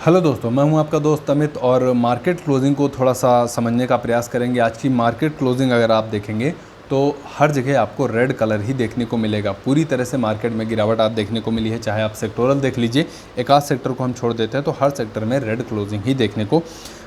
Hello दोस्तों, मैं हूं आपका दोस्त अमित और मार्केट क्लोजिंग को थोड़ा सा समझने का प्रयास करेंगे। आज की मार्केट क्लोजिंग अगर आप देखेंगे तो हर जगह आपको रेड कलर ही देखने को मिलेगा। पूरी तरह से मार्केट में गिरावट आप देखने को मिली है। चाहे आप सेक्टोरल देख लीजिए, एक आध सेक्टर को हम छोड़ देते हैं तो हर सेक्टर में रेड क्लोजिंग ही देखने को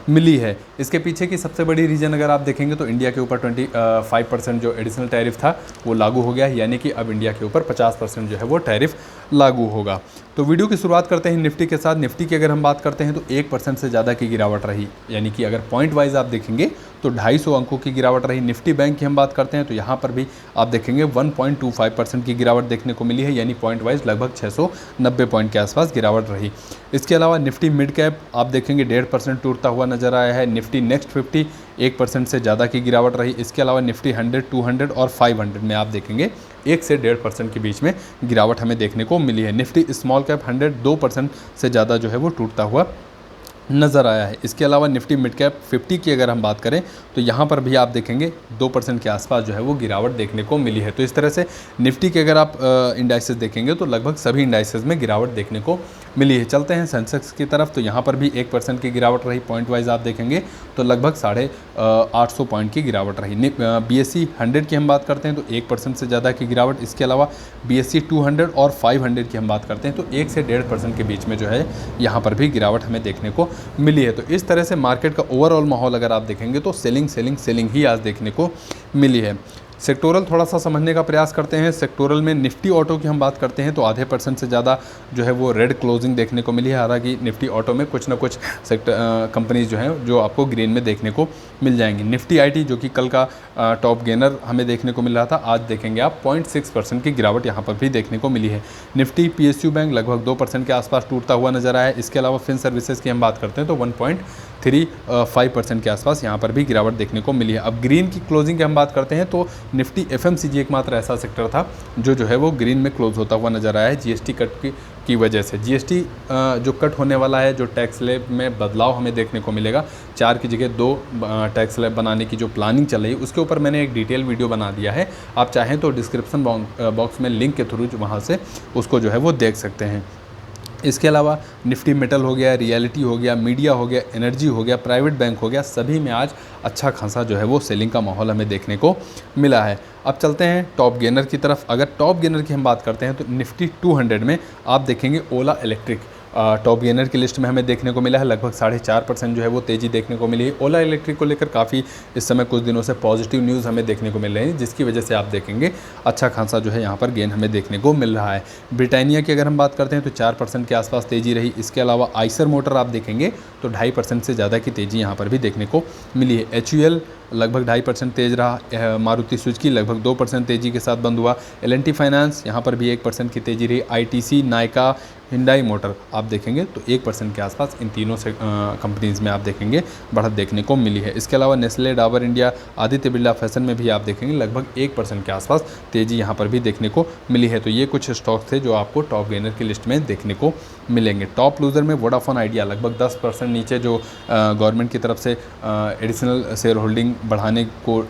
मिली है। इसके पीछे की सबसे बड़ी रीज़न अगर आप देखेंगे तो इंडिया के ऊपर 25% जो एडिशनल टैरिफ था वो लागू हो गया है, यानी कि अब इंडिया के ऊपर 50% जो है वो टैरिफ लागू होगा। तो वीडियो की शुरुआत करते हैं निफ्टी के साथ। निफ्टी की अगर हम बात करते हैं तो 1% से ज़्यादा की गिरावट रही, यानी कि अगर पॉइंट वाइज आप देखेंगे तो 250 अंकों की गिरावट रही। निफ्टी बैंक की हम बात करते हैं तो यहाँ पर भी आप देखेंगे 1.25% की गिरावट देखने को मिली है, यानी पॉइंट वाइज लगभग 690 पॉइंट के आसपास गिरावट रही। इसके अलावा निफ्टी मिड कैप आप देखेंगे 1.5% टूटता हुआ नजर आया है। निफ्टी नेक्स्ट 50 1% से ज़्यादा की गिरावट रही। इसके अलावा निफ्टी 100, 200 और 500 में आप देखेंगे 1 से 1.5% के बीच में गिरावट हमें देखने को मिली है। निफ्टी स्मॉल कैप 100 2% से ज़्यादा जो है वो टूटता हुआ नज़र आया है। इसके अलावा निफ्टी मिड कैप 50 की अगर हम बात करें तो यहाँ पर भी आप देखेंगे 2% के आसपास जो है वो गिरावट देखने को मिली है। तो इस तरह से निफ्टी के अगर आप इंडाइसेस देखेंगे तो लगभग सभी इंडाइसेस में गिरावट देखने को मिली है। चलते हैं सेंसेक्स की तरफ, तो यहाँ पर भी 1% की गिरावट रही। पॉइंट वाइज आप देखेंगे तो लगभग 850 पॉइंट की गिरावट रही। BSE 100 की हम बात करते हैं तो 1% से ज़्यादा की गिरावट। इसके अलावा BSE 200 और 500 की हम बात करते हैं तो 1 से 1.5% के बीच में जो है यहाँ पर भी गिरावट हमें देखने को मिली है। तो इस तरह से मार्केट का ओवरऑल माहौल अगर आप देखेंगे तो सेलिंग ही आज देखने को मिली है। सेक्टोरल थोड़ा सा समझने का प्रयास करते हैं। सेक्टोरल में निफ्टी ऑटो की हम बात करते हैं तो आधे % से ज़्यादा जो है वो रेड क्लोजिंग देखने को मिली है। हालांकि निफ्टी ऑटो में कुछ ना कुछ कंपनीज जो हैं जो आपको ग्रीन में देखने को मिल जाएंगी। निफ्टी IT जो कि कल का टॉप गेनर हमें देखने को मिल रहा था, आज देखेंगे आप 0.6% की गिरावट यहाँ पर भी देखने को मिली है। निफ्टी PSU बैंक लगभग 2% के आसपास टूटता हुआ नजर आया है। इसके अलावा फिन सर्विसेज की हम बात करते हैं तो 1.35% के आसपास यहाँ पर भी गिरावट देखने को मिली है। अब ग्रीन की क्लोजिंग की हम बात करते हैं तो निफ्टी FMCG एकमात्र ऐसा सेक्टर था जो है वो ग्रीन में क्लोज होता हुआ नजर आया है GST कट की वजह से। GST जो कट होने वाला है, जो टैक्स स्लैब में बदलाव हमें देखने को मिलेगा, 4 की जगह 2 टैक्स स्लैब बनाने की जो प्लानिंग चल रही है उसके ऊपर मैंने एक डिटेल वीडियो बना दिया है। आप चाहें तो डिस्क्रिप्शन बॉक्स में लिंक के थ्रू वहाँ से उसको जो है वो देख सकते हैं। इसके अलावा निफ्टी मेटल हो गया, रियलिटी हो गया, मीडिया हो गया, एनर्जी हो गया, प्राइवेट बैंक हो गया, सभी में आज अच्छा खासा जो है वो सेलिंग का माहौल हमें देखने को मिला है। अब चलते हैं टॉप गेनर की तरफ। अगर टॉप गेनर की हम बात करते हैं तो निफ्टी 200 में आप देखेंगे ओला इलेक्ट्रिक टॉप गेनर की लिस्ट में हमें देखने को मिला है। लगभग 4.5% जो है वो तेज़ी देखने को मिली है। ओला इलेक्ट्रिक को लेकर काफ़ी इस समय कुछ दिनों से पॉजिटिव न्यूज़ हमें देखने को मिल रही है, जिसकी वजह से आप देखेंगे अच्छा खासा जो है यहाँ पर गेन हमें देखने को मिल रहा है। ब्रिटानिया की अगर हम बात करते हैं तो 4% के आसपास तेज़ी रही। इसके अलावा आइसर मोटर आप देखेंगे तो 2.5% से ज़्यादा की तेज़ी यहाँ पर भी देखने को मिली है। HUL लगभग 2.5% तेज़ रहा। मारुति सुजुकी लगभग 2% तेज़ी के साथ बंद हुआ। L&T फाइनेंस यहाँ पर भी 1% की तेज़ी रही। ITC, नायका, हिंडाई मोटर आप देखेंगे तो 1% के आसपास इन तीनों से कंपनीज़ में आप देखेंगे बढ़त देखने को मिली है। इसके अलावा Nestle, Dabur India, Aditya Birla fashion में भी आप देखेंगे लगभग 1% के आसपास तेज़ी यहाँ पर भी देखने को मिली है। तो ये कुछ स्टॉक्स थे जो आपको टॉप गेनर की लिस्ट में देखने को मिलेंगे। टॉप लूज़र में वोडाफोन आइडिया लगभग 10% नीचे, जो गवर्नमेंट की तरफ से एडिशनल शेयर होल्डिंग बढ़ाने को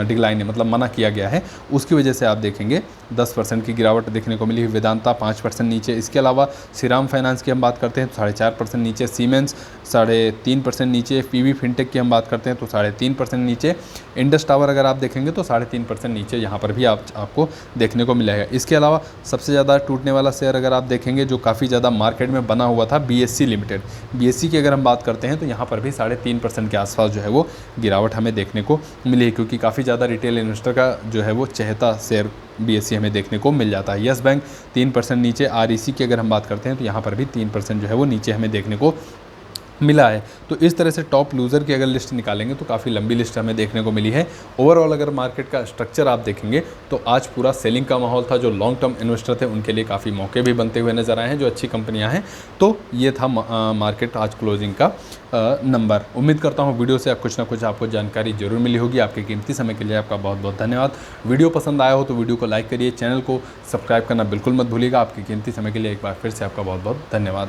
डिक्लाइन है, मतलब मना किया गया है, उसकी वजह से आप देखेंगे 10% की गिरावट देखने को मिली है। वेदांता 5% नीचे। इसके अलावा श्रीराम फाइनेंस की हम बात करते हैं तो 4.5% नीचे। सीमेंस 3.5% नीचे। PV फिनटेक की हम बात करते हैं तो 3.5% नीचे। इंडस टावर अगर आप देखेंगे तो 3.5% नीचे यहाँ पर भी आपको देखने को मिलेगा। इसके अलावा सबसे ज़्यादा टूटने वाला शेयर अगर आप देखेंगे जो काफ़ी ज़्यादा मार्केट में बना हुआ था, BSE लिमिटेड। BSE की अगर हम बात करते हैं तो यहाँ पर भी 3.5% के आसपास जो है वो गिरावट हमें देखने को मिली है, क्योंकि काफ़ी ज़्यादा रिटेल इन्वेस्टर का जो है वो चहेता शेयर BSE हमें देखने को मिल जाता है। यस बैंक 3% नीचे। REC की अगर हम बात करते हैं तो यहाँ पर भी 3% जो है वो नीचे हमें देखने को मिला है। तो इस तरह से टॉप लूज़र की अगर लिस्ट निकालेंगे तो काफ़ी लंबी लिस्ट हमें देखने को मिली है। ओवरऑल अगर मार्केट का स्ट्रक्चर आप देखेंगे तो आज पूरा सेलिंग का माहौल था। जो लॉन्ग टर्म इन्वेस्टर थे उनके लिए काफ़ी मौके भी बनते हुए नजर आए हैं, जो अच्छी कंपनियां हैं। तो ये था मार्केट आज क्लोजिंग का नंबर। उम्मीद करता हूँ वीडियो से कुछ ना कुछ आपको जानकारी जरूर मिली होगी। आपके कीमती समय के लिए आपका बहुत बहुत धन्यवाद। वीडियो पसंद आया हो तो वीडियो को लाइक करिए, चैनल को सब्सक्राइब करना बिल्कुल मत भूलिएगा। आपके कीमती समय के लिए एक बार फिर से आपका बहुत बहुत धन्यवाद।